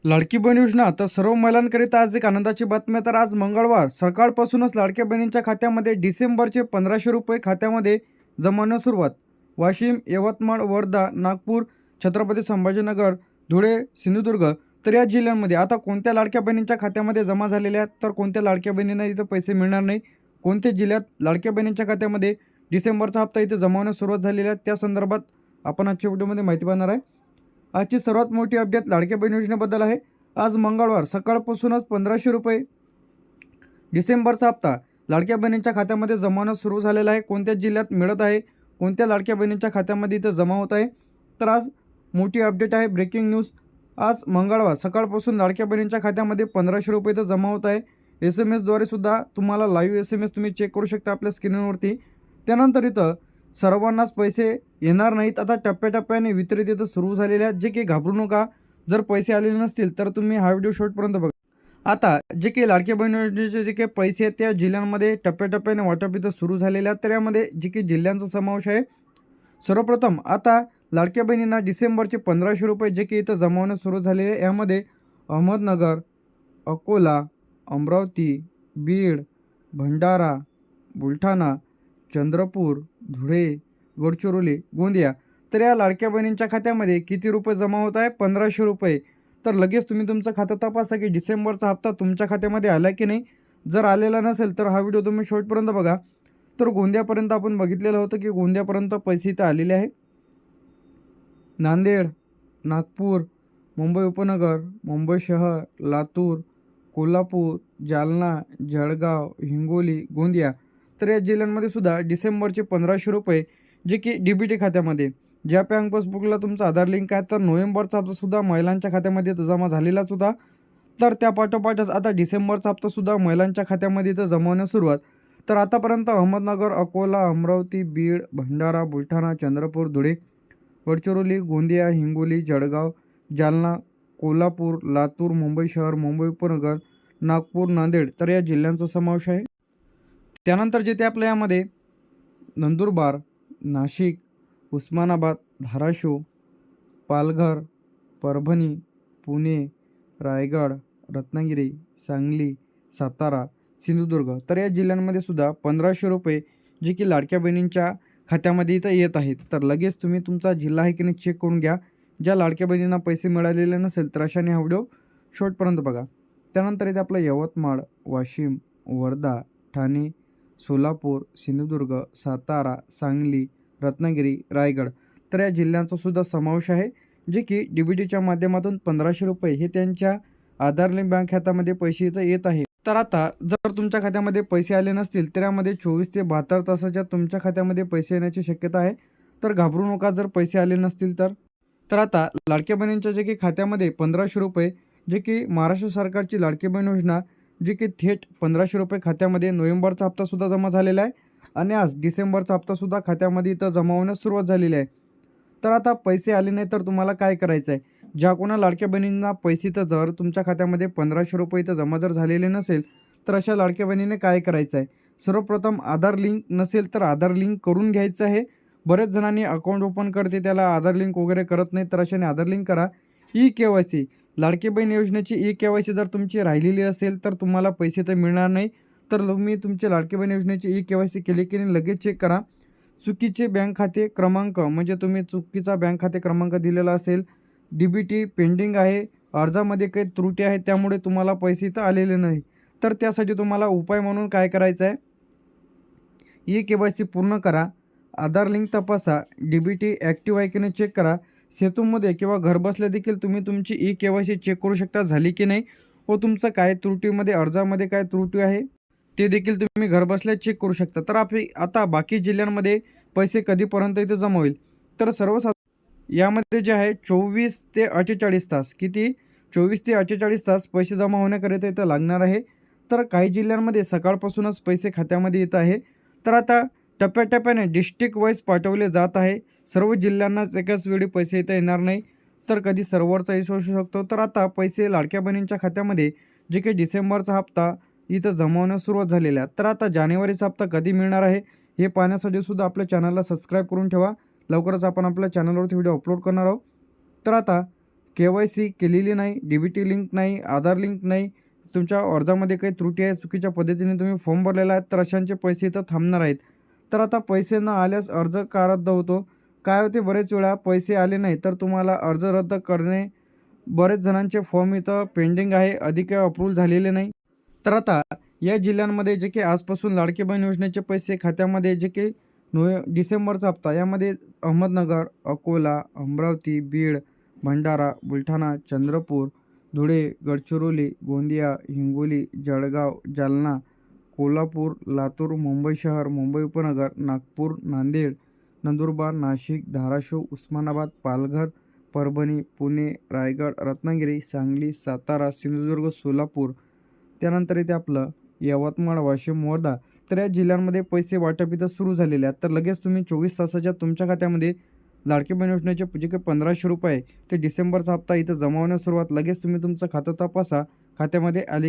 लाडकी बहीण योजना तर सर्व महिलांकरिता आज एक आनंदाची बातमी. तर आज मंगळवार सकाळपासूनच लाडक्या बहिणींच्या खात्यामध्ये डिसेंबरचे 1500 रुपये खात्यामध्ये जमा होण्यास सुरुवात. वाशिम, यवतमाळ, वर्धा, नागपूर, छत्रपती संभाजीनगर, धुळे, सिंधुदुर्ग तर या जिल्ह्यांमध्ये आता कोणत्या लाडक्या बहिणींच्या खात्यामध्ये जमा झालेल्या आहेत, तर कोणत्या लाडक्या बहिणींना इथं पैसे मिळणार नाही, कोणत्या जिल्ह्यात लाडक्या बहिणींच्या खात्यामध्ये डिसेंबरचा हप्ता इथे जमा होण्यास सुरुवात झालेली आहे, त्या संदर्भात आपण आजच्या व्हिडिओमध्ये माहिती पाहणार आहे. आजची सर्वात मोठी अपडेट लाडक्या बहीण योजनेबद्दल आहे. आज मंगळवार सकाळपासूनच 1500 रुपये डिसेंबरचा हप्ता लाडक्या बहिणींच्या खात्यामध्ये जमा होणं सुरू झालेला आहे. कोणत्या जिल्ह्यात मिळत आहे, कोणत्या लाडक्या बहिणींच्या खात्यामध्ये इथं जमा होत आहे, तर आज मोठी अपडेट आहे. Breaking news. आज मंगळवार सकाळपासून लाडक्या बहिणींच्या खात्यामध्ये 1500 रुपये इथं जमा होत आहे. SMS द्वारे सुद्धा तुम्हाला लाईव्ह SMS तुम्ही चेक करू शकता आपल्या स्क्रीनवरती. त्यानंतर इथं सर्वांनाच पैसे येणार नाहीत. आता टप्प्याटप्प्याने वितरित इथं सुरू झालेले आहेत, जे की घाबरू नका. जर पैसे आलेले नसतील तर तुम्ही हा व्हिडिओ शेवटपर्यंत बघा. आता जे काही लाडक्या बहीण योजनेचे जे काही पैसे आहेत त्या जिल्ह्यांमध्ये टप्प्याटप्प्याने वाटप इथं सुरू झालेले आहेत. तर यामध्ये जे काही जिल्ह्यांचा समावेश आहे. सर्वप्रथम आता लाडक्या बहिणींना डिसेंबरचे 1500 रुपये जे की इथं जमा होणं सुरू झालेले आहे. यामध्ये अहमदनगर, अकोला, अमरावती, बीड, भंडारा, बुलढाणा, चंद्रपूर, धुळे, गडचिरोली, गोंदिया तर या लाडक्या बहिणींच्या खात्यामध्ये किती रुपये जमा होत आहे? 1500 रुपये. तर लगेच तुम्ही तुमचं खातं तपासा की डिसेंबरचा हप्ता तुमच्या खात्यामध्ये आला की नाही. जर आलेला नसेल तर हा व्हिडिओ तुम्ही शेवटपर्यंत बघा. तर गोंदियापर्यंत आपण बघितलेलं होतं की गोंदियापर्यंत पैसे इथं आलेले आहे. नांदेड, नागपूर, मुंबई उपनगर, मुंबई शहर, लातूर, कोल्हापूर, जालना, जळगाव, हिंगोली, गोंदिया तर या जिल्ह्यांमध्ये सुद्धा डिसेंबरचे 1500 रुपये जे की DBT खात्यामध्ये ज्या बँक पासबुकला तुमचा आधार लिंक आहे, तर नोव्हेंबरचा हप्तासुद्धा महिलांच्या खात्यामध्ये जमा झालेलाच होता. तर त्या पाठोपाठच आता डिसेंबरचा हप्तासुद्धा महिलांच्या खात्यामध्ये इथं जमा होण्यास सुरुवात. तर आतापर्यंत अहमदनगर, अकोला, अमरावती, बीड, भंडारा, बुलढाणा, चंद्रपूर, धुळे, गडचिरोली, गोंदिया, हिंगोली, जळगाव, जालना, कोल्हापूर, लातूर, मुंबई शहर, मुंबई उपनगर, नागपूर, नांदेड तर या जिल्ह्यांचा समावेश आहे. त्यानंतर जे ते आपल्या यामध्ये नंदुरबार, नाशिक, उस्मानाबाद, धाराशिव, पालघर, परभणी, पुणे, रायगड, रत्नागिरी, सांगली, सातारा, सिंधुदुर्ग तर या जिल्ह्यांमध्ये सुद्धा 1500 रुपये जे की लाडक्या बहिणींच्या खात्यामध्ये इथं येत आहेत. तर लगेच तुम्ही तुमचा जिल्हा आहे की नाही चेक करून घ्या. ज्या लाडक्या बहिणींना पैसे मिळालेले नसेल तर अशाने हा व्हिडिओ शेवटपर्यंत बघा. त्यानंतर इथे आपलं यवतमाळ, वाशिम, वर्धा, ठाणे, सोलापूर, सिंधुदुर्ग, सातारा, सांगली, रत्नागिरी, रायगड तर या जिल्ह्यांचा सुद्धा समावेश आहे. जे की DBTच्या माध्यमातून 1500 रुपये हे त्यांच्या आधार लिंक बँक खात्यामध्ये पैसे इथं येत आहे. तर आता जर तुमच्या खात्यामध्ये पैसे आले नसतील तर यामध्ये 24 ते 72 तासाच्या तुमच्या खात्यामध्ये पैसे येण्याची शक्यता आहे. तर घाबरू नका जर पैसे आले नसतील तर. तर आता लाडक्या बहिणींच्या जे की खात्यामध्ये 1500 रुपये जे की महाराष्ट्र सरकारची लाडकी बहीण योजना जे की थेट 1500 रुपये खात्यामध्ये नोव्हेंबरचा हप्तासुद्धा जमा झालेला आहे आणि आज डिसेंबरचा हप्तासुद्धा खात्यामध्ये इथं जमा होण्यास सुरुवात झालेली आहे. तर आता पैसे आले नाही तर तुम्हाला काय करायचं आहे? ज्या कोणा लाडक्या बहिणींना पैसे तर जर तुमच्या खात्यामध्ये 1500 रुपये इथं जमा जर झालेले नसेल तर अशा लाडक्या बहिणीने काय करायचं आहे? सर्वप्रथम आधार लिंक नसेल तर आधार लिंक करून घ्यायचं आहे. बरेच जणांनी अकाउंट ओपन करते त्याला आधार लिंक वगैरे करत नाही, तर अशाने आधार लिंक करा. KYC लाडकी बहीण योजनेची KYC जर तुमची राहिलेली असेल तर तुम्हाला पैसे तर मिळणार नाही. तर तुम्ही तुमची लाडकी बहीण योजनेची KYC केली की नाही लगेच चेक करा. चुकीचे बँक खाते क्रमांक म्हणजे तुम्ही चुकीचा बँक खाते क्रमांक दिलेला असेल, DBT पेंडिंग आहे, अर्जामध्ये काही त्रुटी आहे त्यामुळे तुम्हाला पैसे इथं आलेले नाही. तर त्यासाठी तुम्हाला उपाय म्हणून काय करायचं आहे? KYC पूर्ण करा, आधार लिंक तपासा, DBT ॲक्टिव्ह आहे की नाही चेक करा. सेतूमध्ये किंवा घरबसल्या देखील तुम्ही तुमची KYC चेक करू शकता झाली की नाही व तुमचं काय त्रुटीमध्ये अर्जामध्ये काय त्रुटी आहे ते देखील तुम्ही घरबसल्या चेक करू शकता. तर आता बाकी जिल्ह्यांमध्ये पैसे कधीपर्यंत इथे जमा होईल? तर यामध्ये जे आहे 24 ते 48 तास किती 24 ते 48 तास पैसे जमा होण्याकरिता इथं लागणार आहे. तर काही जिल्ह्यांमध्ये सकाळपासूनच पैसे खात्यामध्ये येत आहे. तर आता टप्प्याटप्प्याने डिस्ट्रिक्ट वाईज पाठवले जात आहे. सर्व जिल्ह्यांनाच एकाच वेळी पैसे इथं येणार नाही, तर कधी सर्व्हरचा इश्यू असू शकतो. तर आता पैसे लाडक्या बहिणींच्या खात्यामध्ये जे काही डिसेंबरचा हप्ता इथं जमा होण्यास सुरुवात झालेली आहे. तर आता जानेवारीचा हप्ता कधी मिळणार आहे हे पाहण्यासाठी सुद्धा आपल्या चॅनलला सबस्क्राईब करून ठेवा. लवकरच आपण आपल्या चॅनलवरती व्हिडिओ अपलोड करणार आहोत. तर आता KYC केलेली नाही, DBT लिंक नाही, आधार लिंक नाही, तुमच्या अर्जामध्ये काही त्रुटी आहे, चुकीच्या पद्धतीने तुम्ही फॉर्म भरलेला आहे, तर अशांचे पैसे इथं थांबणार आहेत. तर आता पैसे न आल्यास अर्ज का रद्द होतो? काय होते, बरेच वेळा पैसे आले नाही तर तुम्हाला अर्ज रद्द करणे, बरेच जणांचे फॉर्म इथं पेंडिंग आहे, अधिक अप्रूव्हल झालेले नाही. तर आता या जिल्ह्यांमध्ये जे की आजपासून लाडकी बहीण योजनेचे पैसे खात्यामध्ये जे की डिसेंबरचा हप्ता यामध्ये अहमदनगर, अकोला, अमरावती, बीड, भंडारा, बुलढाणा, चंद्रपूर, धुळे, गडचिरोली, गोंदिया, हिंगोली, जळगाव, जालना, कोल्हापूर, लातूर, मुंबई शहर, मुंबई उपनगर, नागपूर, नांदेड, नंदुरबार, नाशिक, धाराशिव, उस्मानाबाद, पालघर, परभणी, पुणे, रायगड, रत्नागिरी, सांगली, सातारा, सिंधुदुर्ग, सोलापूर, त्यानंतर इथे आपलं यवतमाळ, वाशिम, वर्धा. तर या जिल्ह्यांमध्ये पैसे वाटप इथं सुरू झालेले आहेत. तर लगेच तुम्ही 24 तासाच्या तुमच्या खात्यामध्ये लाडकी बहीण योजनेचे जे काही 1500 रुपये ते डिसेंबरचा हप्ता इथं जमा होण्यास सुरुवात. लगेच तुम्ही तुमचं खातं तपासा, खात्यामध्ये आले